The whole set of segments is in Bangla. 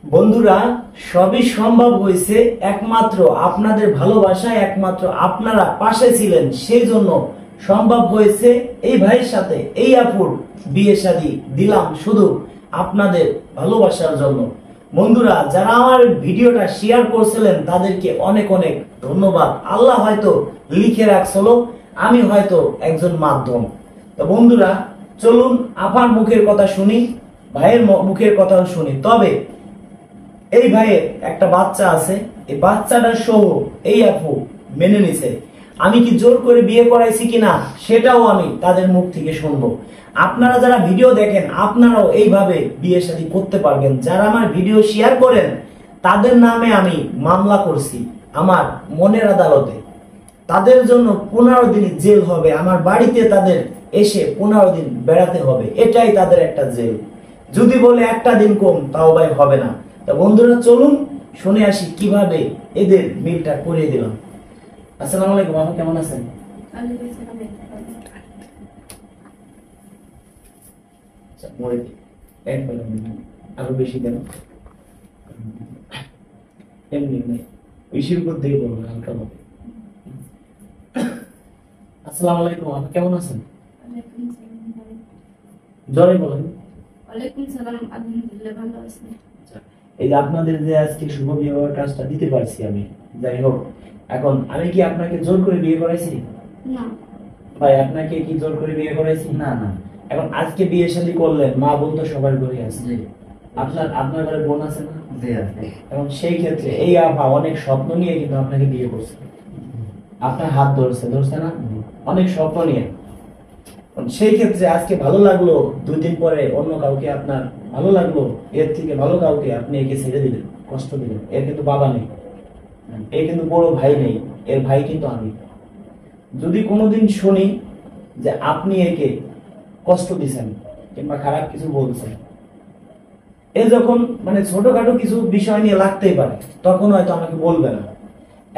বন্ধুরা, সবই সম্ভব হয়েছে একমাত্র আপনাদের ভালোবাসায়, একমাত্র আপনারা পাশে ছিলেন, সেই জন্য সম্ভব হয়েছে। এই ভাইয়ের সাথে এই আপুর বিয়ে শাদী দিলাম শুধু আপনাদের ভালোবাসার জন্য। বন্ধুরা, যারা আমার ভিডিওটা শেয়ার করছিলেন তাদেরকে অনেক অনেক ধন্যবাদ। আল্লাহ হয়তো লিখে রাখছিল, আমি হয়তো একজন মাধ্যম। তো বন্ধুরা, চলুন আপার মুখের কথা শুনি, ভাইয়ের মুখের কথাও শুনি। তবে এই ভাইয়ের একটা বাচ্চা আছে, এই বাচ্চাটা সহ এই আপু মেনে নিছে। আমি কি জোর করে বিয়ে করাইছি কিনা সেটাও আমি তাদের মুখ থেকে শুনবো। আপনারা যারা ভিডিও দেখেন আপনারাও এইভাবে বিয়ে শাদী করতে পারবেন। যারা আমার ভিডিও শেয়ার করেন তাদের নামে আমি মামলা করছি আমার মনের আদালতে। তাদের জন্য 15 দিন জেল হবে, আমার বাড়িতে তাদের এসে 15 দিন বেড়াতে হবে, এটাই তাদের একটা জেল। যদি বলে একটা দিন কম তাও ভাই হবে না। তা বন্ধুরা, চলুন শুনে আসি কিভাবে এদের মিলটা করিয়ে দিলাম। আসসালামু আলাইকুম, আপনি কেমন আছেন? আরো বেশি দেন, এমনি বেশির উপর দিয়ে বলবেন হালকা ভাবে। আসসালামু আলাইকুম, আপনি কেমন আছেন? জোরে বলেন। ওয়ালাইকুম সালাম, আলহামদুলিল্লাহ ভালো আছি। এই যে আপনাদের যে আজকে শুভ বিবাহের কাজটা দিতে পারছি আমি, যাই হোক, এখন আমি কি আপনাকে জোর করে বিয়ে করাইছি? না ভাই, আপনাকে কি জোর করে বিয়ে করাইছি? না না। এখন আজকে বিয়ে শাদী করলেন, মা বোন তো সবার ঘরে আছে, আপনার ঘরে বোন আছে না? জি আছে। এখন সেই ক্ষেত্রে এই আপা অনেক স্বপ্ন নিয়ে কিন্তু আপনাকে বিয়ে করছে, আপনার হাত ধরছে না, অনেক স্বপ্ন নিয়ে। সেই ক্ষেত্রে আজকে ভালো লাগলো, 2 দিন পরে অন্য কাউকে আপনার ভালো লাগলো, এর থেকে ভালো কাউকে আপনি একে ছেড়ে দিলেন, কষ্ট দিলেন। এর কিন্তু বাবা নেই, এর কিন্তু বড় ভাই নেই, এর ভাই কিন্তু আমি। যদি কোনোদিন শুনি যে আপনি একে কষ্ট দিচ্ছেন কিংবা খারাপ কিছু বলছেন, এ যখন মানে ছোটখাটো কিছু বিষয় নিয়ে লাগতেই পারে, তখন হয়তো আমাকে বলবে না।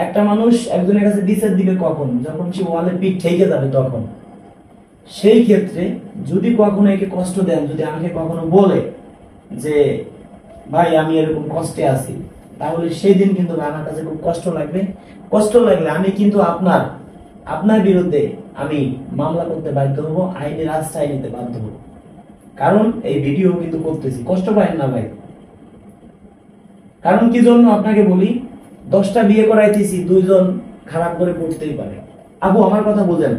একটা মানুষ একজনের কাছে বিচার দিবে কখন? যখন সে ওয়ালে পিঠ ঠেকে যাবে তখন। সেই ক্ষেত্রে যদি কখনো একে কষ্ট দেন, যদি আমাকে কখনো বলে যে ভাই আমি এরকম কষ্টে আছি, তাহলে সেই দিন কিন্তু আমার কাছে খুব কষ্ট লাগবে। কষ্ট লাগলে আমি কিন্তু আপনার বিরুদ্ধে আমি মামলা করতে বাধ্য হবো, আইনের আশ্রয় নিতে বাধ্য হবো। কারণ এই ভিডিও কিন্তু করতেছি, কষ্ট পায় না ভাই। কারণ কি জন্য আপনাকে বলি, 10টা বিয়ে করাইতেছি, 2 জন খারাপ করে পড়তেই পারে। আবু, আমার কথা বুঝেন,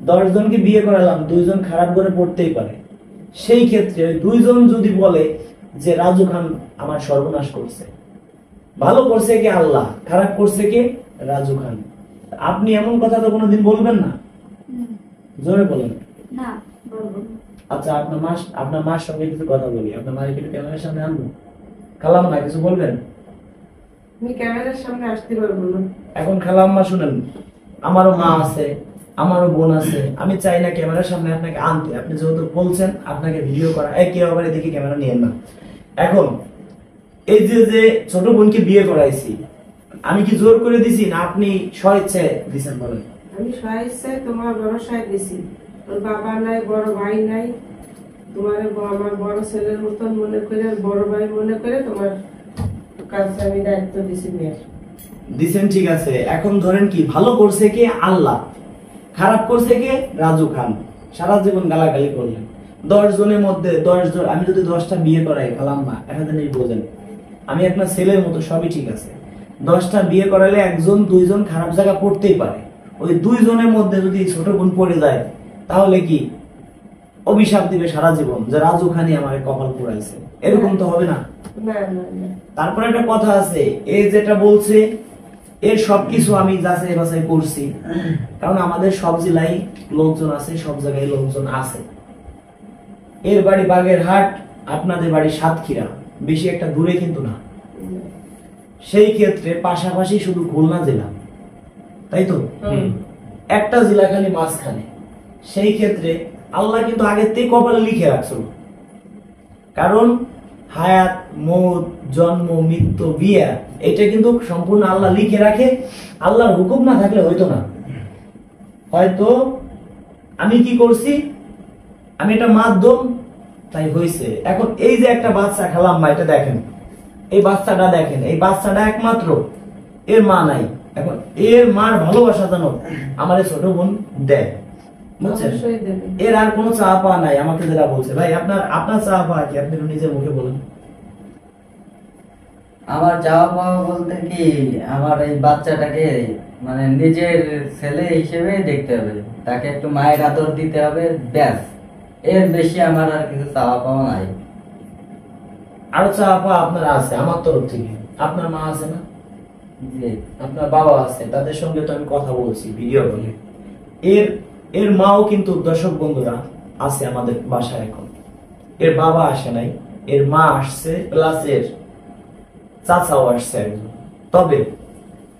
10 জনকে বিয়ে করালাম, 2 জন খারাপ করে পড়তেই পারে। সেই ক্ষেত্রে 2 জন যদি বলে যে রাজু খান আমার সর্বনাশ করছে, ভালো করছে কে? আল্লাহ। খারাপ করছে কে? রাজু খান। আপনি এমন কথা তো কোনোদিন বলবেন না, জোরে বলেন। না বলবো না। আচ্ছা, আপনার মার সঙ্গে কিছু কথা বলি, আপনার মায়ের একটু ক্যামেরার সামনে আনবো। খালাম না, কিছু বলবেন? আমি ক্যামেরার সামনে আসতে পারবো না। এখন খালাম্মা শুনেন, আমারও মা আছে, আমারও বোন আছে, আমি চাই না ক্যামেরার সামনে আপনাকে আনতে। আপনি যেহেতু বলছেন আপনাকে ভিডিও করা, কেউ আবার এদিকে ক্যামেরা নিয়েন না। এখন এই যে ছোট বোনকে বিয়ে করাইছি, আমি কি জোর করে দিছি না আপনি স্বেচ্ছায় দিছেন? বলেন। আমি স্বেচ্ছায় তোমার ভরসায় দিছি। তোর বাবা নাই, বড় ভাই নাই, তোমার আমার বড় ছেলের মতন মনে করে, বড় ভাই মনে করে তোমার কাছে আমি দায়িত্ব দিছি মেয়ের। দিছেন, ঠিক আছে। এখন ধরেন কি ভালো করছে কে? আল্লাহ। খারাপ করছে কে? রাজু খান। সারা জীবন গালাগালি করলেন। 10 জনের মধ্যে 10 জন, আমি যদি 10টা বিয়ে করাই খালাম্মা, একটা জিনিস বোঝেন, আমি আপনার ছেলের মতো, সবই ঠিক আছে। 10টা বিয়ে করালে 1 জন 2 জন খারাপ জায়গা পড়তেই পারে। ওই 2 জনের মধ্যে যদি ছোট বোন পড়ে যায়, তাহলে কি অভিশাপ দিবে সারা জীবন যে রাজু খানই আমাকে কপাল পুরাইছে? এরকম তো হবে না। না না না। তারপরে একটা কথা আছে, এই যেটা বলছে এর সবকিছু আমি যাচাই বাছাই করছি। কারণ আমাদের সব জেলায় লোকজন আছে, সব জায়গায় লোকজন আছে। এর বাড়ি বাগেরহাট, আপনাদের বাড়ি সাতক্ষীরা, বেশি একটা দূরে কিন্তু না। সেই ক্ষেত্রে পাশাপাশি শুধু খুলনা জেলা, তাই তো? একটা জেলা খালি মাঝখানে। সেই ক্ষেত্রে আল্লাহ কিন্তু আগের থেকে কপালে লিখে রাখছিল। কারণ হায়াত, মৌত, জন্ম, মৃত্যু, বিয়ে, এটা কিন্তু সম্পূর্ণ আল্লাহ লিখে রাখে। আল্লাহর হুকুম না থাকলে হইতো না। হয়তো আমি কি করছি, আমি এটা মাধ্যম, তাই হয়েছে। এখন এই যে একটা বাচ্চা খালাম্মা, এটা দেখেন, এই বাচ্চাটা দেখেন, এই বাচ্চাটা একমাত্র, এর মা নাই। এখন এর মার ভালোবাসা জানো আমার এই ছোট বোন দেয়, বুঝছেন? অবশ্যই দেবে। এর আর কোনো চাওয়া পাওয়া নাই। আমাকে যেটা বলছে, ভাই আপনার চাওয়া পাওয়া কি, আপনি একটু নিজের মুখে বলেন। আমার যাওয়া পাওয়া বলতে কি, আমার এই বাচ্চাটাকে মানে নিজের ছেলে হিসেবে দেখতে হবে, তাকে একটু মায়ের আদর দিতে হবে, ব্যাস। এর বেশি আমার আর কিছু চাওয়া পাওয়া নাই। আরো চাওয়া পাওয়া আপনার আছে আমার তরফ থেকে। আপনার মা আছে না, জি। আপনার বাবা আছে, তাদের সঙ্গে তো আমি কথা বলছি ভিডিও বলে। এর মাও কিন্তু দর্শক বন্ধুরা আছে আমাদের বাসায় এখন। এর বাবা আসে নাই, এর মা আসছে, প্লাস এর চাচাও আসছে একজন। তবে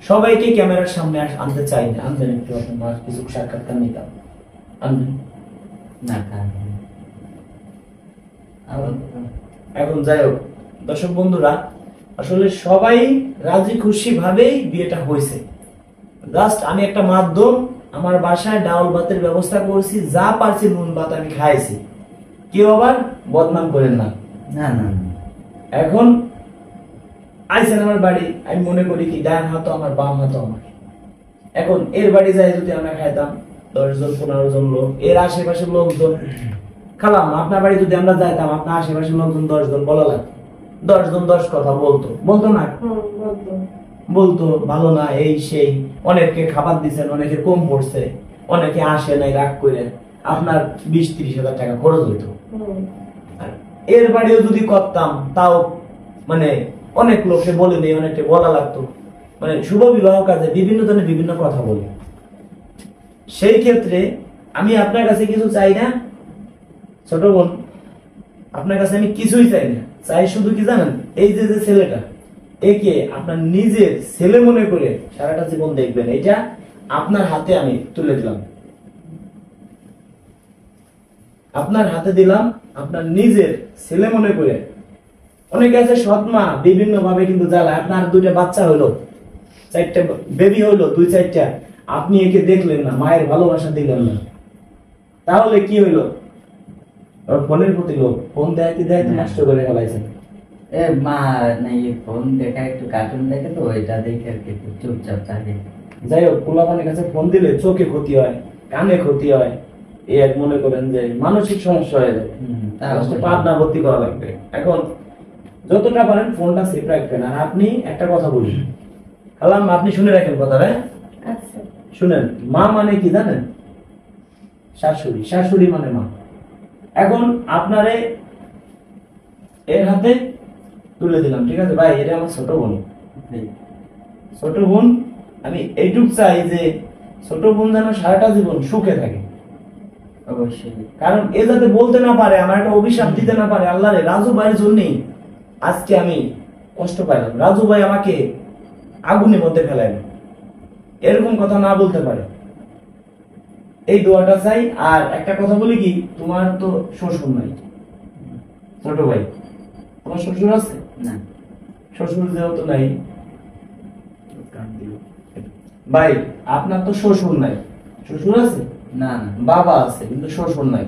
সবাইকে ক্যামেরার সামনে আনতে চাই না। আনবেন একটু আপনার মার কিছু সাক্ষাৎকার নিতাম, আনবেন না এখন। যাই হোক দর্শক বন্ধুরা, আসলে সবাই রাজি খুশি ভাবেই বিয়েটা হয়েছে। জাস্ট আমি একটা মাধ্যম, আমার বাসায় ডাউল ভাতের ব্যবস্থা করেছি, যা পারছি নুন ভাত আমি খাইছি। কেউ আবার বদনাম করেন না। না না না। এখন আইসেন আমার বাড়ি, আমি মনে করি কি ডান হাতও আমার, বাম হাতও আমার। এখন এর বাড়ি যাই যদি আমরা খাইতাম 10 জন 15 জন লোক, এর আশেপাশের লোকজন খালাম, আপনার বাড়ি যদি আমরা যাইতাম, আপনার আশেপাশের লোকজন 10 জন বলা লাগতো, 10 জন 10 কথা বলতো না, বলতো ভালো না এই সেই, অনেকে খাবার দিচ্ছেন, অনেকে কম পড়ছে, অনেকে আসে নাই রাগ করে, আপনার 20-30 হাজার টাকা খরচ হইতো। আর এর বাড়িও যদি করতাম তাও মানে অনেক লোককে বলে নেই, অনেকটা বলা লাগতো। মানে শুভ বিবাহ কাজে বিভিন্ন জনের বিভিন্ন কথা বলে। সেই ক্ষেত্রে আমি আপনার কাছে কিছু চাই না ছোট বোন, আপনার কাছে আমি কিছুই চাই না। চাই শুধু কি জানেন, এই যে ছেলেটা, একে আপনার নিজের ছেলে মনে করে সারাটা জীবন দেখবেন। এটা আপনার হাতে আমি তুলে দিলাম, আপনার হাতে দিলাম, আপনার নিজের ছেলে মনে করে। অনেকে আছে সৎমা বিভিন্ন ভাবে কিন্তু জ্বালায়। আপনার 2টা বাচ্চা হলো, 4টা বেবি হলো, 2-4টা, আপনি একে দেখলেন না, মায়ের ভালোবাসা দিলেন না, তাহলে কি হইলো? ফোনের প্রতি লোক, ফোন দেখাইতে দেখাইতে নষ্ট করে ফেলাইছেন। এ মা নাই, ফোন দেখা, একটু কার্টুন দেখে, তো ওইটা দেখে আর কি একটু চুপচাপ থাকে। যাই হোক, পোলাপানের কাছে ফোন দিলে চোখে ক্ষতি হয়, কানে ক্ষতি হয়, এই এক মনে করেন যে মানসিক সমস্যা হয়ে যাবে, পাবনা ভর্তি করা লাগবে। এখন যতটা পারেন ফোনটা সেফ রাখবেন। আর আপনি একটা কথা বলি খালাম, আপনি শুনে রাখেন কথাটা, আচ্ছা শুনেন। মা মানে কি জানেন? শাশুড়ি, শাশুড়ি মানে মা। এখন আপনারে এর হাতে তুলে দিলাম, ঠিক আছে ভাই? এটা আমার ছোট বোন, ছোট বোন। আমি এইটুক চাই যে ছোট বোন যেন সারাটা জীবন সুখে থাকে। অবশ্যই। কারণ এ যাতে বলতে না পারে, আমার একটা অভিশাপ দিতে না পারে, আল্লাহ রে রাজু ভাইয়ের জন্যই আজকে আমি কষ্ট পাইলাম, রাজু ভাই আমাকে আগুনের মধ্যে ফেলাইল, এরকম কথা না বলতে পারে। এই দোয়াটা চাই। আর একটা কথা বলি কি, তোমার তো শ্বশুর নাই ছোট ভাই, তোমার শ্বশুর আছে না, শ্বশুর যেহেতু নাই ভাই, আপনার তো শ্বশুর নাই, শ্বশুর আছে না না, বাবা আছে কিন্তু শ্বশুর নাই।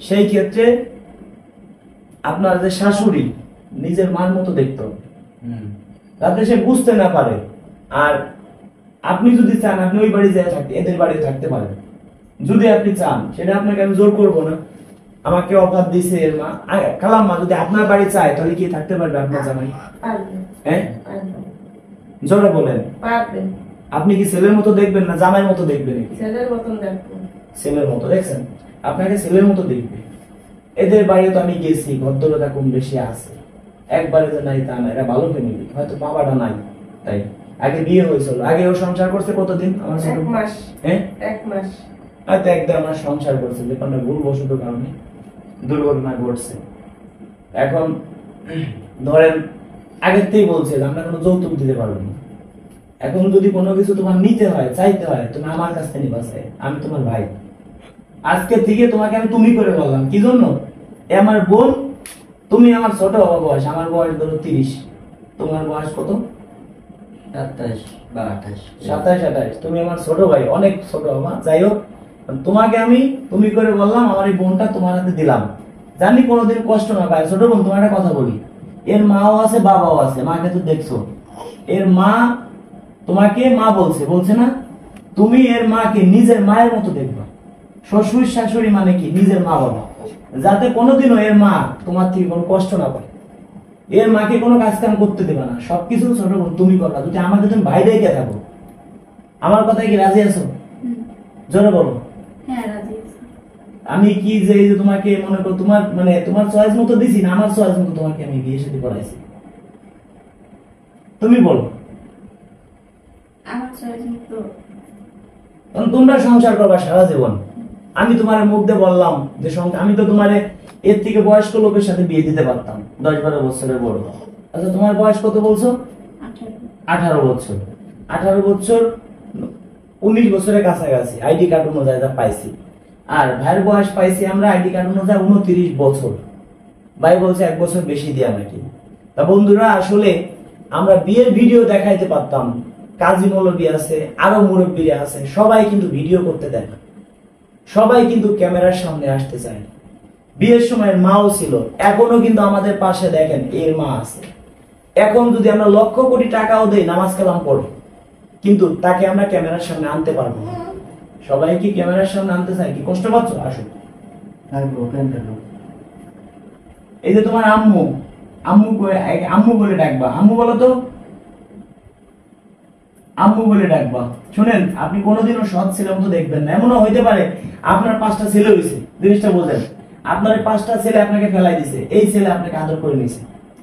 সেই ক্ষেত্রে আপনার যে শাশুড়ি নিজের মার মতো দেখতে হবে, যাতে সে বুঝতে না পারে। আর আপনি যদি চান আপনি ওই বাড়ি যায় থাকতে, এদের বাড়ি থাকতে পারেন, যদি আপনি চান। সেটা আপনাকে আমি জোর করবো না। আমাকে অফার দিছে এর মা, কালাম মা যদি আপনার বাড়ি চায় তাহলে কি থাকতে পারবে আপনার জামাই? হ্যাঁ জোরে বলেন। আপনি কি ছেলের মতো দেখবেন না জামাইয়ের মতো দেখবেন? ছেলের মতন দেখবো। ছেলের মতো দেখছেন, আপনাকে ছেলের মতো দেখবে। এদের বাড়ি তো আমি গেছি, ভদ্রতা কম বেশি আছে, একবারে যে নাই তা না, এরা ভালো ফ্যামিলি, হয়তো বাবাটা নাই তাই। আগে বিয়ে হয়েছিল, আগে ও সংসার করছে কতদিন? আমার 1 মাস। হ্যাঁ 1 মাস। হয়তো একদম আমার সংসার করছে, যে কোনো ভুলবশত কারণে দুর্ঘটনা ঘটছে। এখন ধরেন আগের থেকেই বলছে যে আমরা কোনো যৌতুক দিতে পারবো না। এখন যদি কোনো কিছু তোমার নিতে হয়, চাইতে হয়, তুমি আমার কাছ থেকে নিবা, চাই আমি তোমার ভাই। আজকে থেকে তোমাকে আমি তুমি করে বললাম, কি জন্য? আমার বোন, তুমি আমার ছোট বাবা বয়স, আমার বয়স ধরো 30, তোমার বয়স কত? 27 বা 28। 27-28, তুমি আমার ছোট ভাই, অনেক ছোট বাবা। যাই হোক, তোমাকে আমি তুমি করে বললাম, আমার এই বোনটা তোমার হাতে দিলাম, জানি কোনোদিন কষ্ট না পায়। ছোট বোন, তোমার একটা কথা বলি, এর মাও আছে বাবাও আছে, মাকে তো দেখছো। এর মা তোমাকে মা বলছে, বলছে না? তুমি এর মাকে নিজের মায়ের মতো দেখবা। শ্বশুর শাশুড়ি মানে কি নিজের মা বাবা, যাতে কোনোদিনও এর মা তোমার থেকে কোনো কষ্ট না পায়। এর মাকে কোনো কাজ কাম করতে দেবে না, সবকিছু ছোট বোন তুমি করবা। যদি আমাকে তুমি ভাই দেখে থাকো, আমার কথায় কি রাজি আছো? জোরে বলো। হ্যাঁ রাজি আছি। আমি কি যে এই যে তোমাকে মনে করো তোমার মানে তোমার চয়েস মতো দিছি না, আমার চয়েস মতো তোমাকে আমি বিয়ে শাদী করাইছি? তুমি বলো। আমার চয়েস মতো। কারণ তোমরা সংসার করবা সারা জীবন। আমি তোমার মুখ দিয়ে বললাম যে আমি তো তোমার এর থেকে বয়স্ক লোকের সাথে বিয়ে দিতে পারতাম, 10-12 বছরের বড়। আচ্ছা তোমার বয়স কত বলছো? 18 বছর। 18 বছর 19 বছরের কাছাকাছি আইডি কার্ড অনুযায়ী যা পাইছি। আর ভাইয়ের বয়স পাইছি আমরা আইডি কার্ড অনুযায়ী 29 বছর। ভাই বলছে 1 বছর বেশি দিয়া নাকি। তা বন্ধুরা আসলে আমরা বিয়ের ভিডিও দেখাইতে পারতাম, কাজী মৌলবী আছে, আরো মুরব্বীরা আছে, সবাই কিন্তু ভিডিও করতে দেয় না, সবাই কিন্তু ক্যামেরার সামনে আসতে চায় না। বিয়ের সময় মাও ছিল, এখনো কিন্তু আমাদের পাশে দেখেন এর মা আছে। এখন যদি আমরা লক্ষ কোটি টাকাও দেই নামাজ কালাম পড়ে, কিন্তু তাকে আমরা ক্যামেরার সামনে আনতে পারবো না। সবাই কি ক্যামেরার সামনে আনতে চায়? কি কষ্ট পাচ্ছ? আসো। এই যে তোমার আম্মু, আম্মু বলে ডাকবা। আম্মু বলো তো, আম্মু বলে ডাকবা। শুনেন, আপনি কোনোদিনও সৎ ছেলে মতো দেখবেন না। এমনও হইতে পারে আপনার 5টা ছেলে হয়েছে, জিনিসটা বোঝেন। আপনার 5টা ছেলে আপনাকে ফেলাই দিছে, এই ছেলে আপনাকে আদর করে নিছে,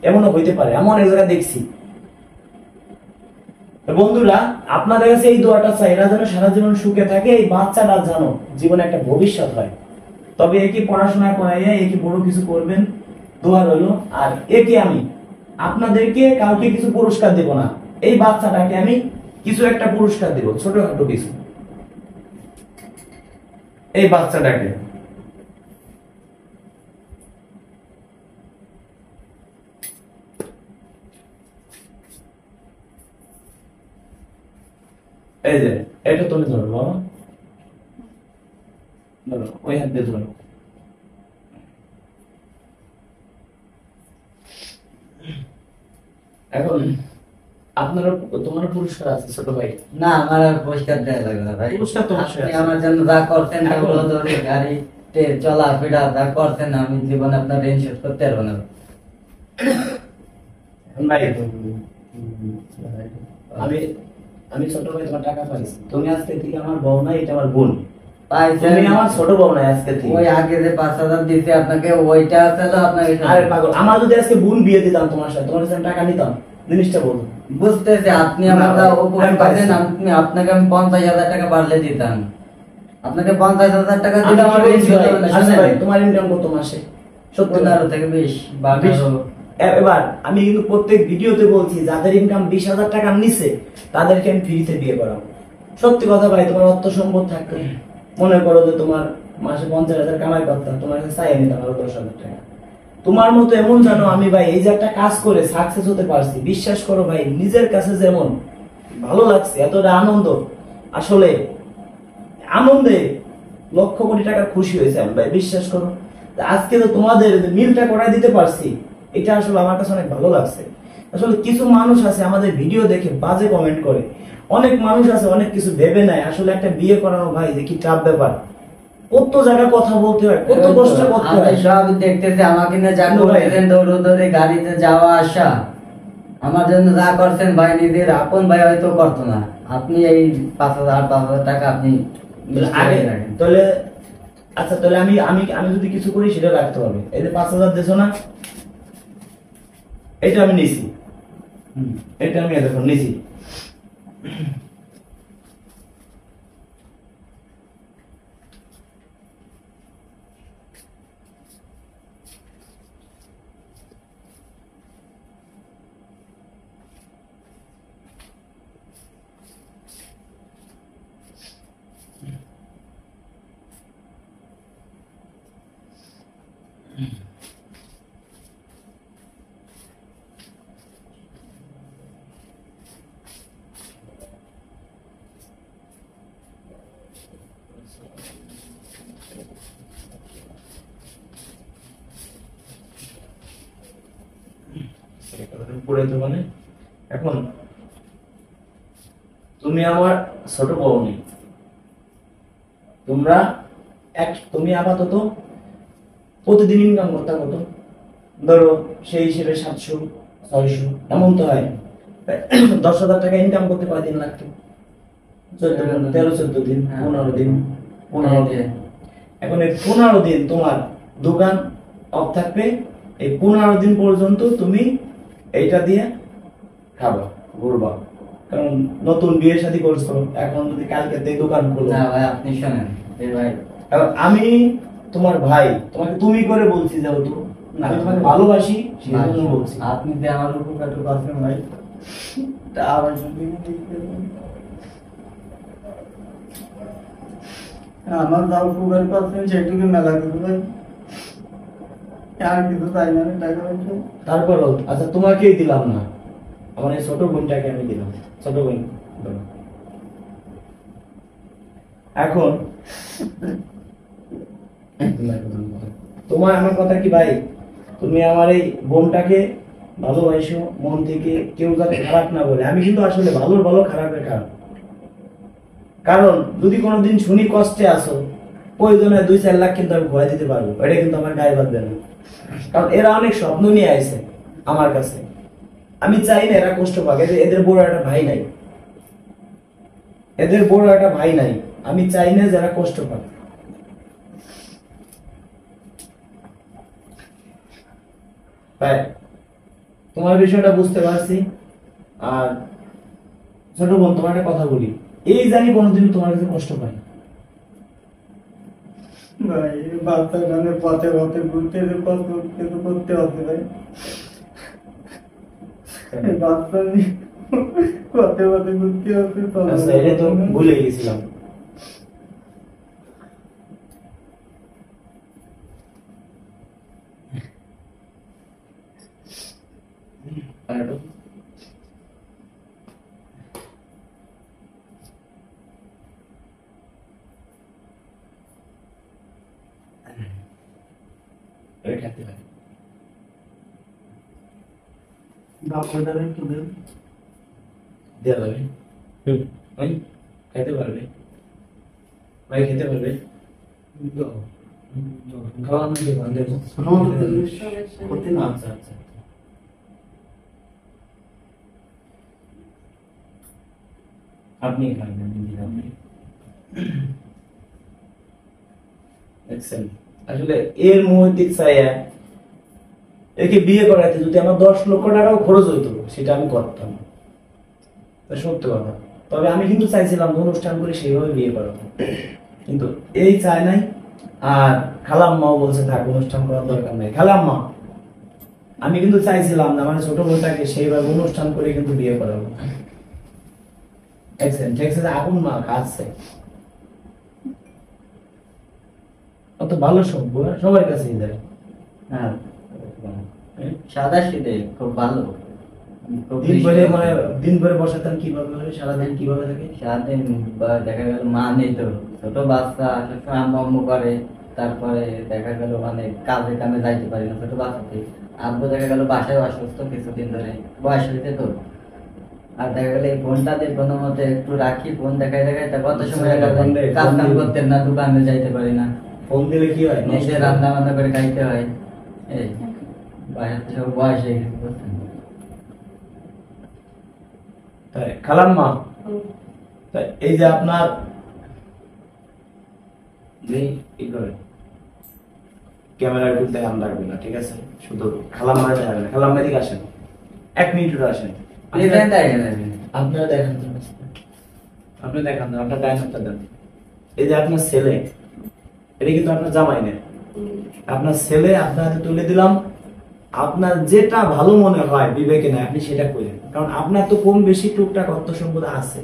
এমনও হইতে পারে। এমন এক জায়গায় দেখছি। বন্ধুরা আপনাদের কাছে এই দোয়াটা চাই, এরা যেন সারা জীবন সুখে থাকে, এই বাচ্চাটা যেন জীবনে একটা ভবিষ্যৎ হয়। তবে একে পড়াশোনা করাইয়া একে বড় কিছু করবেন, দোয়া রইল। আর একে আমি আপনাদেরকে কাউকে কিছু পুরস্কার দেব না, এই বাচ্চাটাকে আমি কিছু একটা পুরস্কার দেব, ছোটখাটো কিছু। এই বাচ্চাটাকে এই যে এটা তুমি ধরো বাবা, ধরো ওই হাত দিয়ে ধরো। এখন আপনার তোমার পুরস্কার আছে ছোট ভাই। না আমার আর পুরস্কার দেওয়া লাগবে না ভাই। পুরস্কার তোমার আপনি আমার জন্য যা করছেন, ধরে গাড়িতে চলাফেরা যা করছেন, আমি জীবনে আপনার ঋণ শোধ করতে পারবো না ভাই। আমি ছোট ভাই, তোমার টাকা পাইছি। তুমি আজকে থেকে আমার বউ নাই, এটা আমার বোন। তুমি আমার ছোট বউ নাই আজকে থেকে। ওই আগে যে 5,000 দিতে আপনাকে, ওইটা ছিল আপনাকে। আরে পাগল, আমার যদি আজকে বোন বিয়ে দিতাম তোমার সাথে, তোমার কাছে টাকা নিতাম? জিনিসটা বলো। বুঝতেছি আপনি আমার উপকার করেন, আপনাকে আমি 50,000 টাকা বাড়লে দিতাম। আপনাকে 50,000 টাকা দিলে আমার ঋণ শোধ হবে না। আচ্ছা ভাই, তোমার ইনকাম কত মাসে? 15 থেকে 20 বা 18। এবার আমি কিন্তু প্রত্যেক ভিডিওতে বলছি, যাদের ইনকাম 20,000 টাকার নিচে তাদেরকে আমি ফ্রিতে বিয়ে করাবো। সত্যি কথা ভাই, তোমার অর্থ সম্পদ থাকলে মনে করো যে তোমার মাসে 50,000 কামাই করতাম, তোমার কাছে চাই নিতাম আরো 10,000 টাকা। তোমার মতো এমন জানো আমি ভাই এই যে একটা কাজ করে সাকসেস হতে পারছি, বিশ্বাস করো ভাই, নিজের কাছে যেমন ভালো লাগছে, এতটা আনন্দ, আসলে আনন্দে লক্ষ কোটি টাকা খুশি হয়েছে আমি ভাই, বিশ্বাস করো। আজকে তো তোমাদের মিলটা করাই দিতে পারছি, এটা আসলে আমার কাছে অনেক ভালো লাগছে। আসলে কিছু মানুষ আছে আমাদের ভিডিও দেখে বাজে কমেন্ট করে, অনেক মানুষ আছে অনেক কিছু ভেবে নেয়। আসলে একটা বিয়ে করানো ভাই যে কি টাফ ব্যাপার, কত জায়গা কথা বলতে হয়, কত কষ্ট করতে হয়। সব দেখতেছি আমাকে নিয়ে যা করতেছেন, দৌড়ে গাড়িতে যাওয়া আসা, আমার জন্য যা করছেন ভাই, নিজের আপন ভাই হয়তো করতো না। আপনি এই 5,000 টাকা আপনি আগে তাহলে, আচ্ছা তাহলে আমি আমি আমি যদি কিছু করি সেটা রাখতে হবে। এই যে 5,000 দেছো না, এটা আমি নিছি, এটা আমি এখন নিছি। পড়ে তো মানে এখন তুমি আমার ছোট বউ নেই, তোমরা তুমি আপাতত প্রতিদিন ইনকাম করতে কত, ধরো সেই হিসেবে 700-600 এমন তো হয়। 10,000 টাকা ইনকাম করতে কয়দিন লাগতো? 13-14 দিন, 15 দিন, 15 দিন। এখন এই 15 দিন তোমার দোকান অফ থাকবে, এই 15 দিন পর্যন্ত তুমি এইটা দিয়ে খাবা, ঘুরবা। কারণ নতুন বিয়ে শাদী করছো, এখন যদি কালকে থেকে দোকান খোলো। না ভাই আপনি শোনেন এই ভাই, কারণ আমি তোমার ভাই, তোমাকে তুমি করে বলছি, যেহেতু আমি তোমাকে ভালোবাসি সেই জন্য বলছি। আপনি যে আমার উপকার করছেন ভাই, তা আমার যদি আমার যা উপকার করছেন সেটুকু মেলা করবে ভাই, আর কিছু চাই না আমি টাকা পয়সা। তারপরও আচ্ছা তোমাকেই দিলাম না, আমার এই ছোট বোনটাকে আমি দিলাম, ছোট বোন। এখন তোমার আমার কথা কি ভাই, তুমি আমার এই বোনটাকে ভালোবাসো মন থেকে, কেউ যাতে খারাপ না বলে। আমি কিন্তু আসলে ভালোর ভালো, খারাপের খারাপ। কারণ যদি কোনোদিন শুনি কষ্টে আসো, প্রয়োজনে 2-4 লাখ কিন্তু আমি ভয় দিতে পারবো, এটা কিন্তু আমার গায়ে বাঁধবে না। কারণ এরা অনেক স্বপ্ন নিয়ে আসে আমার কাছে, আমি চাই না এরা কষ্ট পাক। এদের বড় একটা ভাই নাই, এদের বড় একটা ভাই নাই, আমি চাই না যারা কষ্ট পাক। তাই তোমার বিষয়টা বুঝতে পারছি। আর ছোট বোন, তোমার একটা কথা বলি, এই জানি কোনোদিন তোমার কাছে কষ্ট পাই না। ভাই বাচ্চা গানে পথে পথে ঘুরতে কষ্ট কিছু করতে হবে ভাই, বাচ্চা নিয়ে পথে পথে ঘুরতে হবে। আচ্ছা, এটা তো ভুলে গেছিলাম। খেতে পারবে ভাই, খেতে পারবে। খাওয়ানো দেবো, দেবো। আচ্ছা আচ্ছা, আপনি খাবেন, আপনি দেখছেন। আসলে এর মুহূর্তে চাইয়া একে বিয়ে করাতে যদি আমার 10 লক্ষ টাকাও খরচ হইতো, সেটা আমি করতাম, সত্য কথা। তবে আমি কিন্তু চাইছিলাম অনুষ্ঠান করে সেইভাবে বিয়ে করাবো, কিন্তু এই চায় নাই। আর খালাম্মাও বলছে থাক, অনুষ্ঠান করার দরকার নাই। খালাম্মা, আমি কিন্তু চাইছিলাম না মানে ছোট বোনটাকে সেইভাবে অনুষ্ঠান করে কিন্তু বিয়ে করাবো। আগুন মা কাছে অত ভালো সভ্য, সবার কাছেই দেয়। হ্যাঁ সাদা সিধে খুব ভালো। দিন ভরে বসাতাম কিভাবে, সারাদিন কিভাবে থাকে? সারাদিন দেখা গেল মা নেই তো, ছোট বাচ্চা সবসময় আম্মু আম্মু করে, তারপরে দেখা গেল মানে কাজে কামে যাইতে পারি না ছোট বাচ্চাতে। আব্বু দেখা গেল বাসায় অসুস্থ কিছুদিন ধরে, বয়স হয়েছে তো। আর দেখা গেল এই ফোনটাতে কোনো মতে একটু রাখি, ফোন দেখাই দেখাই তা কত সময় কাজ কাম করতেন না, দোকানে যাইতে পারি না। ফোন দিলে কি হয়? নিজে রান্না বান্না করে খাইতে হয়। এই বাইরে সব বয়স হয়ে গেছে বুঝছেন। খালাম্মা, এই যে আপনার ক্যামেরার বিরুদ্ধে হাম লাগবে না, ঠিক আছে? শুধু খালাম্মা দেখাবে না। খালাম্মা দিকে আসেন, 1 মিনিট আসেন। আপনারা দেখান, আপনি দেখান, আপনার ডায়নারটা দেন। এই যে আপনার ছেলে, এটা কিন্তু আপনার জামাই নেই, আপনার ছেলে আপনার হাতে তুলে দিলাম। আপনার যেটা ভালো মনে হয় বিবেকে নেয়, আপনি সেটা করেন। কারণ আপনার তো কম বেশি টুকটাক অর্থ সম্পদ আছে।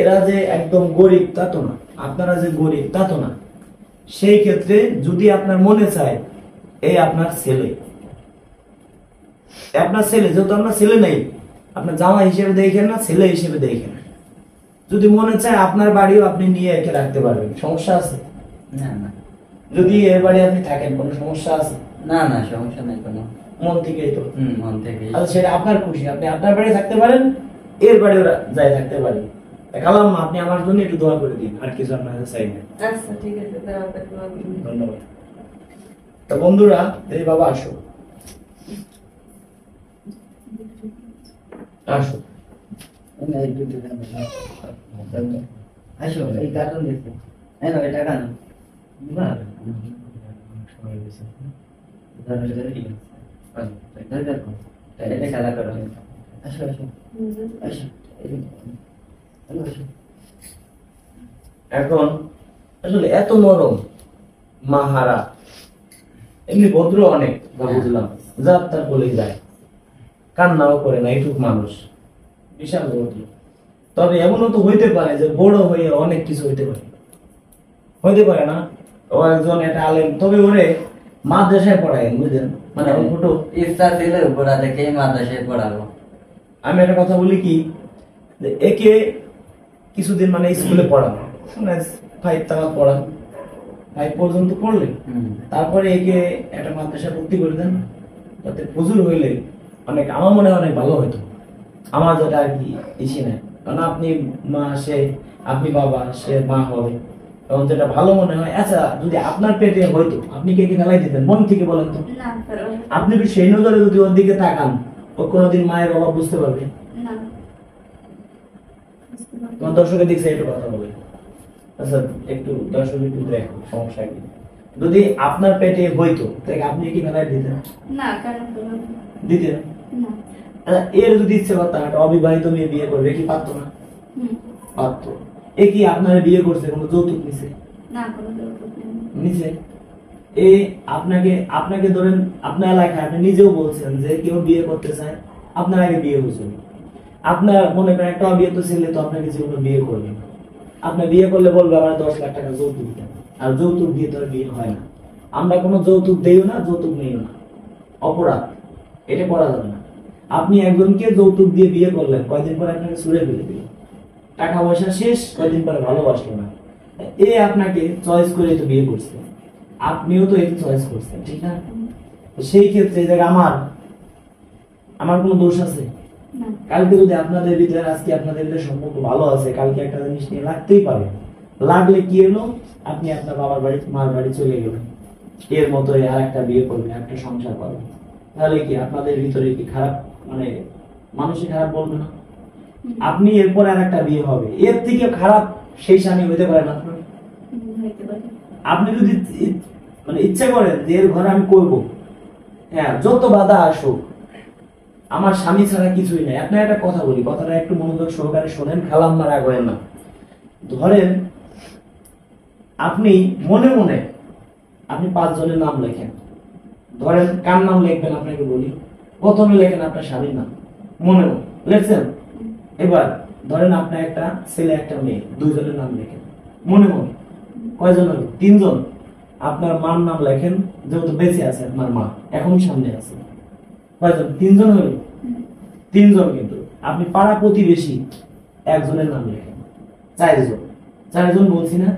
এরা যে একদম গরিব তা তো না, আপনারা যে গরিব তা তো না। সেই ক্ষেত্রে যদি আপনার মনে চায়, এই আপনার ছেলে, যেহেতু আপনার ছেলে নেই, আপনার জামাই হিসেবে দেখেন না, ছেলে হিসেবে দেখেন। যদি মনে চায় আপনার বাড়িও আপনি নিয়ে একে রাখতে পারবেন, সমস্যা আছে? না না, যদি এর বাড়ি আপনি থাকেন, কোনো সমস্যা আছে? না না, সমস্যা নাই কোনো। মন থেকেই তো। মন থেকে। আচ্ছা সেটা আপনার খুশি, আপনি আপনার বাড়ি থাকতে পারেন, এর বাড়ি ওরা যাই থাকতে পারে। খালাম আপনি আমার জন্য একটু দোয়া করে দিন, আর কিছু আপনার কাছে চাই না। আচ্ছা ঠিক আছে, দাও দোয়া করুন। ধন্যবাদ। তো বন্ধুরা, এই বাবা আসো আসো আসো এই কার্টুন দেখো। এই না এটা কেন? না এটা খেলা করো। আসো আসো আসো। এখন আসলে এত নরম মাহারা, এমনি ভদ্র অনেক, যা বুঝলাম, যার তার বলে যায়, কান্নাও করে না, এইটুক মানুষ, বিশাল ভদ্র। তবে এমনও তো হইতে পারে যে বড় হয়ে অনেক কিছু হইতে পারে, হইতে পারে না? ও একজন একটা আলেম, তবে ওরে মাদ্রাসায় পড়ায়, বুঝলেন, মানে ওর ছোট ইচ্ছা ছিল গোড়া থেকেই মাদ্রাসায় পড়াবো। আমি একটা কথা বলি কি, যে একে কিছুদিন মানে স্কুলে পড়ানো, 5 টাকা পড়ান, 5 পর্যন্ত পড়লে তারপরে একে একটা মাদ্রাসা ভর্তি করে দেন, যাতে হুজুর হইলে অনেক, আমার মনে হয় অনেক ভালো হতো। আমার যেটা আর কি ইসে নেই, কারণ আপনি মা, সে আপনি বাবা, সে মা হবে, এবং যেটা ভালো মনে হয়। আচ্ছা যদি আপনার পেটে হয়তো আপনি কে কে ফেলাই দিতেন, মন থেকে বলেন তো? না পারবো না। আপনি কি সেই নজরে যদি ওর দিকে তাকান, ও কোনোদিন মায়ের অভাব বুঝতে পারবে? না বুঝতে পারবো তোমার না। দর্শকের দিক থেকে একটু কথা বলে। আচ্ছা একটু দর্শক একটু দেখো, সমস্যা কি? যদি আপনার পেটে হইতো তাহলে আপনি কি ফেলাই দিতেন? না কেন করবো না? দিতেন? না। আচ্ছা, এর যদি ইচ্ছে করতাম একটা অবিবাহিত মেয়ে বিয়ে করবে, কি পারতো না? হুম। পারতো। এ কি আপনার বিয়ে করছে, কোনো যৌতুক নিছে? না কোনো যৌতুক নেই। নিছে? এই আপনাকে আপনাকে ধরেন আপনার এলাকায় আপনি নিজেও বলছেন যে কেউ বিয়ে করতে চায়, আপনার আগে বিয়ে হয়েছে, আপনার মনে করেন একটা অবিবাহিত ছেলে তো আপনাকে জীবনে বিয়ে করবে না, আপনার বিয়ে করলে বলবে আমার 10 লাখ টাকা যৌতুক দেন, আর যৌতুক দিয়ে তো আর বিয়ে হয় না। আমরা কোনো যৌতুক দেইও না, যৌতুক নেইও না, অপরাধ, এটা করা যাবে না। আপনি একজনকে যৌতুক দিয়ে বিয়ে করলেন, কয়দিন পরে আপনাকে ছুঁড়ে ফেলে দিল, টাকা পয়সা শেষ, কয়দিন পরে ভালোবাসলো না। এ আপনাকে চয়েস করে তো বিয়ে করছে, আপনিও তো একে চয়েস করছেন, ঠিক না? তো সেই ক্ষেত্রে এই জায়গায় আমার কোনো দোষ আছে? না। কালকে যদি আপনাদের ভিতরে, আজকে আপনাদের ভিতরে সম্পর্ক ভালো আছে, কালকে একটা জিনিস নিয়ে লাগতেই পারে, লাগলে কি হলো, আপনি আপনার বাবার বাড়ি মার বাড়ি চলে গেলেন, এর মতো আর একটা বিয়ে করবেন, একটা সংসার করবেন, তাহলে কি আপনাদের ভিতরে কি খারাপ, মানে মানুষই খারাপ বলবে না? আপনি এরপর আর একটা বিয়ে হবে, এর থেকে খারাপ সেই স্বামী হইতে পারে না আপনার? হইতে পারে। আপনি যদি মানে ইচ্ছা করেন যে এর ঘরে আমি করব, হ্যাঁ যত বাধা আসুক, আমার স্বামী ছাড়া কিছুই নাই। আপনার একটা কথা বলি, কথাটা একটু মনোযোগ সহকারে শোনেন, খালাম্মার আগেন না। ধরেন আপনি মনে মনে আপনি 5 জনের নাম লেখেন, ধরেন কার নাম লিখবেন আপনাকে বলি, প্রথমে লেখেন আপনার স্বামীর নাম, মনে মনে লিখছেন। এবার ধরেন আপনার একটা ছেলে একটা মেয়ে, 2 জনের নাম লেখেন মনে মনে। কয়জন হলো? 3 জন। আপনার মার নাম লেখেন, যেহেতু বেঁচে আছে আপনার মা, এখন সামনে আছে। কয়জন? 3 জন হলো। 3 জন। কিন্তু আপনি পাড়া প্রতিবেশী একজনের নাম লেখেন, 4 জন। 4 জন বলছি না?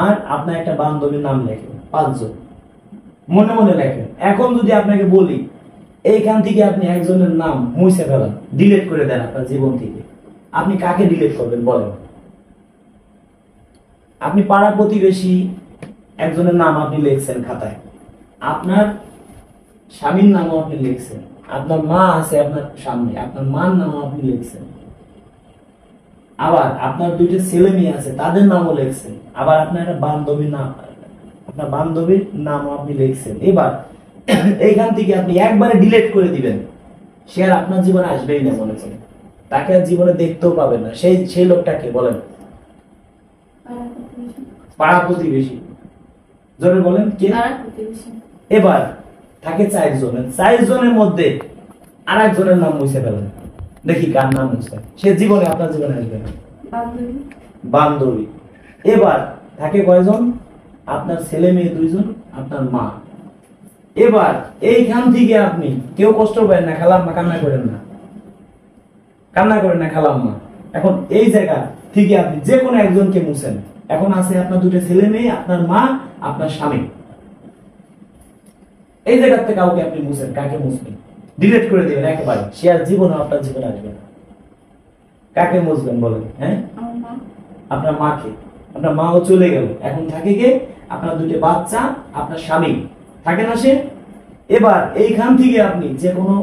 আর আপনার একটা বান্ধবীর নাম লেখেন, 5 জন। মনে মনে লেখেন। এখন যদি আপনাকে বলি এইখান থেকে আপনি একজনের নাম মুছে ফেলান, ডিলিট করে দেন আপনার জীবন থেকে, আপনি কাকে ডিলিট করবেন বলেন? আপনি পাড়া প্রতিবেশী একজনের নাম আপনি লিখছেন খাতায়, আপনার স্বামীর নামও আপনি লিখছেন, আপনার মা আছে আপনার সামনে, আপনার মার নামও আপনি লিখছেন, আবার আপনার 2টা ছেলে মেয়ে আছে তাদের নামও লিখছেন, আবার আপনার একটা বান্ধবীর নাম, আপনার বান্ধবীর নামও আপনি লিখছেন। এবার এইখান থেকে আপনি একবারে ডিলিট করে দিবেন, সে আর আপনার জীবনে আসবেই না, মনে করেন তাকে আর জীবনে দেখতেও পাবেন না। সেই লোকটাকে বলেন? পাড়া প্রতিবেশী। জোরে বলেন কে? পাড়া প্রতিবেশী। এবার থাকে 4 জন, 4 জনের মধ্যে আর একজনের নাম মুছে ফেলেন, দেখি কার নাম মুছে, সে জীবনে আপনার জীবনে আসবে না। বান্ধবী। বান্ধবী। এবার থাকে কয়জন? আপনার ছেলে মেয়ে 2 জন, আপনার মা। এবার এইখান থেকে আপনি কেউ কষ্ট পাবেন না, খালাম্মা কান্না করেন না, কান্না করেন না খালাম্মা। এখন এই জায়গা থেকে আপনি যে কোনো একজনকে মুছেন। এখন আছে আপনার 2টা ছেলে মেয়ে, আপনার মা, আপনার স্বামী। এই জায়গাতে কাউকে আপনি মুছেন, কাকে মুছবেন? ডিলিট করে দিবেন একেবারে, সে আর জীবনে আপনার জীবনে আসবে না। কাকে মুছবেন বলেন? হ্যাঁ, আমার মা। আপনার মাকে। আপনার মাও চলে গেল, এখন থাকে কে? আপনার দুটো বাচ্চা, আপনার স্বামী থাকে না সে? এবার এইখান থেকে আপনি যে কোনো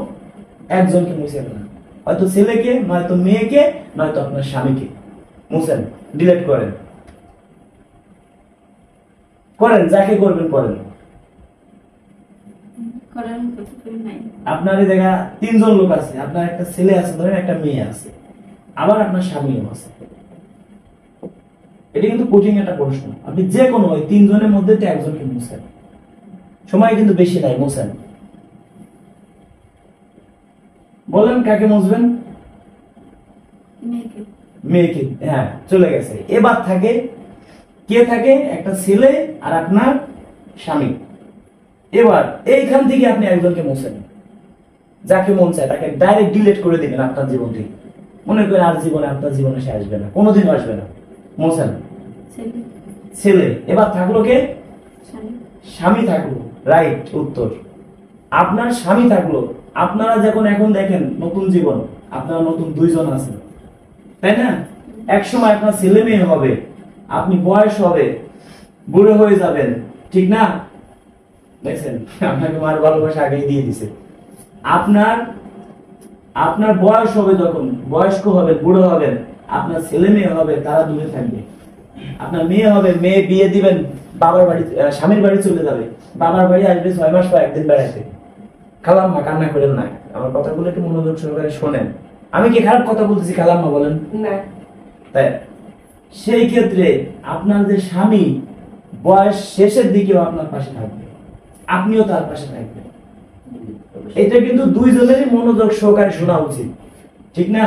একজনকে মুছে ফেলেন, হয়তো ছেলেকে, নয়তো মেয়েকে, নয়তো আপনার স্বামীকে মুছেন, ডিলিট করেন। করেন, যাকে করবেন করেন। করার মতো তো কেউ নাই। আপনার এই জায়গা তিনজন লোক আছে, আপনার একটা ছেলে আছে, ধরেন একটা মেয়ে আছে, আবার আপনার স্বামীও আছে। এটা কিন্তু কঠিন একটা প্রশ্ন। আপনি যে কোনো ওই তিনজনের মধ্যে তো একজনকে মুছেন, সময় কিন্তু বেশি নাই, মুছেন। বলেন কাকে মুছবেন? মেয়েকে। মেয়েকে। হ্যাঁ, চলে গেছে। এবার থাকে কে? থাকে একটা ছেলে আর আপনার স্বামী। এবার এইখান থেকে আপনি একজনকে মুছেন, যাকে মন চায় তাকে ডাইরেক্ট ডিলিট করে দিবেন আপনার জীবন থেকে। মনে করেন আর জীবনে আপনার জীবনে সে আসবে না, কোনোদিনও আসবে না। মুছেন। ছেলে। ছেলে। এবার থাকলো কে? স্বামী। স্বামী থাকলো। রাইট উত্তর। আপনার স্বামী থাকলো। আপনারা যখন এখন দেখেন নতুন জীবন, আপনারা নতুন দুইজন আছেন, তাই না? এক সময় আপনার ছেলে মেয়ে হবে, আপনি বয়স হবে, বুড়ো হয়ে যাবেন, ঠিক না? দেখছেন, আপনাকে মার ভালোবাসা আগেই দিয়ে দিছে। আপনার আপনার বয়স হবে, যখন বয়স্ক হবেন, বুড়ো হবেন, আপনার ছেলে মেয়ে হবে, তারা দূরে থাকবে। আপনার মেয়ে হবে, মেয়ে বিয়ে দিবেন, বাবার বাড়ি, স্বামীর বাড়ি চলে যাবে, বাবার বাড়ি আসবে 6 মাস পর একদিন বেড়াতে। খালাম্মা কান্না করেন না, আমার কথাগুলো একটু মনোযোগ সহকারে শোনেন। আমি কি খারাপ কথা বলতেছি খালাম্মা? বলেন না। তাই সেই ক্ষেত্রে আপনার যে স্বামী বয়স শেষের দিকেও আপনার পাশে থাকবে, আপনিও তার পাশে থাকবেন। এটা কিন্তু দুইজনেরই মনোযোগ সহকারে শোনা উচিত, ঠিক না?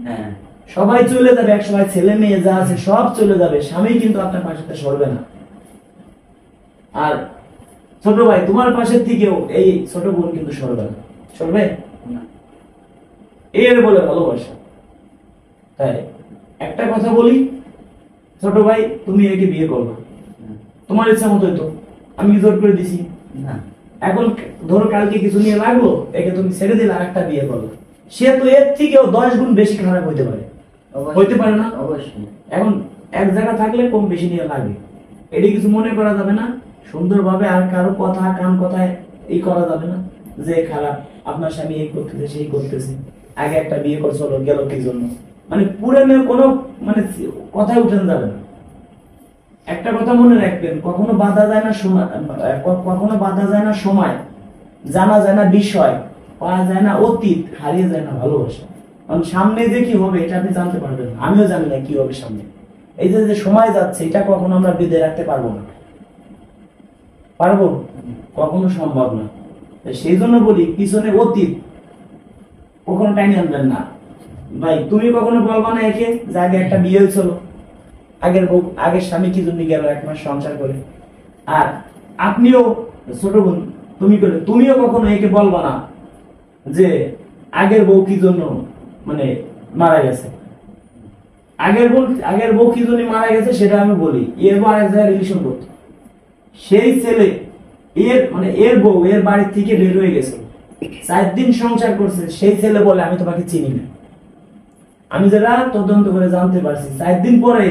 হ্যাঁ, সবাই চলে যাবে, এক সময় ছেলে মেয়ে যা আছে সব চলে যাবে, স্বামী কিন্তু আপনার পাশে সরবে না। আর ছোট ভাই তোমার পাশের থেকেও এই ছোট বোন কিন্তু সরবে না, সরবে না। এর বলে ভালোবাসা। তাই একটা কথা বলি, ছোট ভাই তুমি একে বিয়ে করবে, তোমার ইচ্ছা মতোই তো, আমি জোর করে দিছি না। এখন ধরো কালকে কিছু নিয়ে লাগলো, একে তুমি ছেড়ে দিলে আর একটা বিয়ে করলো, সে তো এর থেকেও 10 গুণ বেশি খারাপ হইতে পারে, হইতে পারে না? অবশ্যই। এখন এক জায়গা থাকলে কম বেশি নিয়ে লাগে, এটি কিছু মনে করা যাবে না সুন্দরভাবে। আর কারো কথা কান কথায় এই করা যাবে না যে খারাপ, আপনার স্বামী এই করতেছে সেই করতেছে, আগে একটা বিয়ে করছো গেল কি জন্য, মানে পুরানো কোনো মানে কথায় উঠেন যাবে না। একটা কথা মনে রাখবেন, কখনো বাধা যায় না সময়, কখনো বাধা যায় না সময়, জানা যায় না বিষয়, পাওয়া যায় না অতীত, হারিয়ে যায় না ভালোবাসা। কারণ সামনে যে কি হবে এটা আপনি জানতে পারবেন না, আমিও জানি না কি হবে সামনে। এই যে সময় যাচ্ছে এটা কখনো আমরা বেঁধে রাখতে পারবো না, পারবো? কখনো সম্ভব না। সেই জন্য বলি পিছনে অতীত কখনো টাইনে আনবেন না। ভাই তুমি কখনো বলবা না একে যে আগে একটা বিয়ে হয়েছিল, আগের বউ, আগের স্বামী কি জন্য গেল 1 মাস সংসার করে। আর আপনিও ছোট বোন তুমিও কখনো একে বলবা না যে আগের বউ কি জন্য মানে মারা গেছে। আগের বউ কি জন্য মারা গেছে সেটা আমি বলি, এরপর এক জায়গায় রিলেশন করতো, সেই ছেলে এর বউ এর বাড়ি থেকে বের হয়ে গেছে, 4 দিন সংসার করছে, সেই ছেলে বলে আমি তোমাকে চিনি না। আমি যেটা তদন্ত করে জানতে পারছি 4 দিন পরে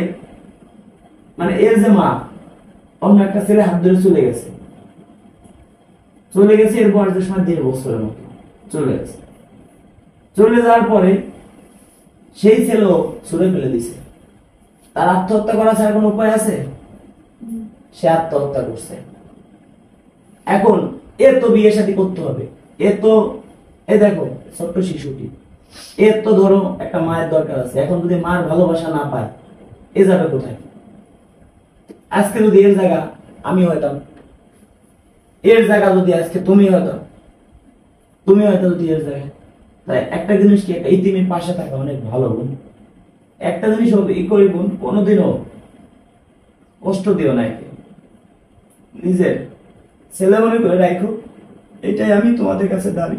মানে এর যে মা অন্য একটা ছেলে হাত ধরে চলে গেছে, এরপর যে সময় 1.5 বছরের মতো চলে গেছে। চলে যাওয়ার পরে সেই ছেলেও ছুড়ে ফেলে দিছে। তার আত্মহত্যা করা ছাড়া কোনো উপায় আছে? সে আত্মহত্যা করছে। এখন এর তো বিয়ে শাদী করতে হবে, এর তো দেখো ছোট্ট শিশুটি, এর তো ধরো একটা মায়ের দরকার আছে। এখন যদি মার ভালোবাসা না পায় এ যাবে কোথায়? আজকে যদি এর জায়গা আমি হইতাম, এর জায়গা যদি আজকে তুমি হয়তো যদি এর জায়গায়, তাই একটা জিনিস কি, একটা ইতিমের পাশে থাকা অনেক ভালো বোন। একটা জিনিস ই করি বোন, কোনোদিনও কষ্ট দিও না একে, নিজের ছেলে মনে করে রাখো, এটাই আমি তোমাদের কাছে দাবি।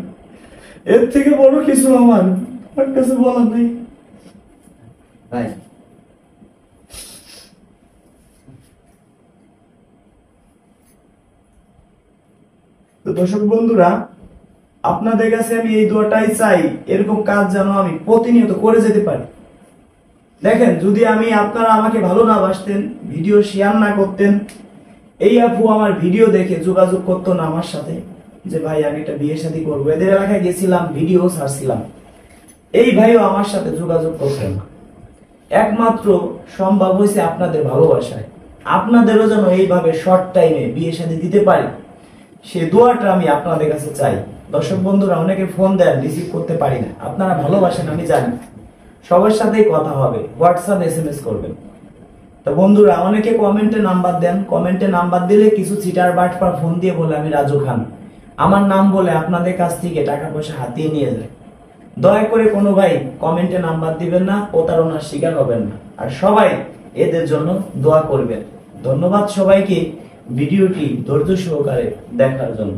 এর থেকে বড় কিছু আমার কাছে বলার নেই। ভাই তো দর্শক বন্ধুরা, আপনাদের কাছে আমি এই দোয়াটাই চাই, এরকম কাজ যেন আমি প্রতিনিয়ত করে যেতে পারি। দেখেন, যদি আমি আপনারা আমাকে ভালো না বাসতেন, ভিডিও শেয়ার না করতেন, এই আপু আমার ভিডিও দেখে যোগাযোগ করতো না আমার সাথে যে ভাই আমি একটা বিয়ে শাদী করবো, এদের এলাকায় গেছিলাম, ভিডিও ছাড়ছিলাম, এই ভাইও আমার সাথে যোগাযোগ করতেন না। একমাত্র সম্ভব হয়েছে আপনাদের ভালোবাসায়। আপনাদেরও যেন এইভাবে শর্ট টাইমে বিয়ে শাদী দিতে পারি, সে দোয়াটা আমি আপনাদের কাছে চাই। দর্শক বন্ধুরা, অনেকে ফোন দেন, রিসিভ করতে পারি না, আপনারা ভালোবাসেন আমি জানি, সবার সাথেই কথা হবে, হোয়াটসঅ্যাপ SMS করবেন। তো বন্ধুরা, অনেকে কমেন্টে নাম্বার দেন, কমেন্টে নাম্বার দিলে কিছু চিটার বাটপার ফোন দিয়ে বলে আমি রাজু খান, আমার নাম বলে আপনাদের কাছ থেকে টাকা পয়সা হাতিয়ে নিয়ে যায়। দয়া করে কোনো ভাই কমেন্টে নাম্বার দিবেন না, প্রতারণার শিকার হবেন না, আর সবাই এদের জন্য দোয়া করবেন। ধন্যবাদ সবাইকে ভিডিওটি ধৈর্য সহকারে দেখার জন্য।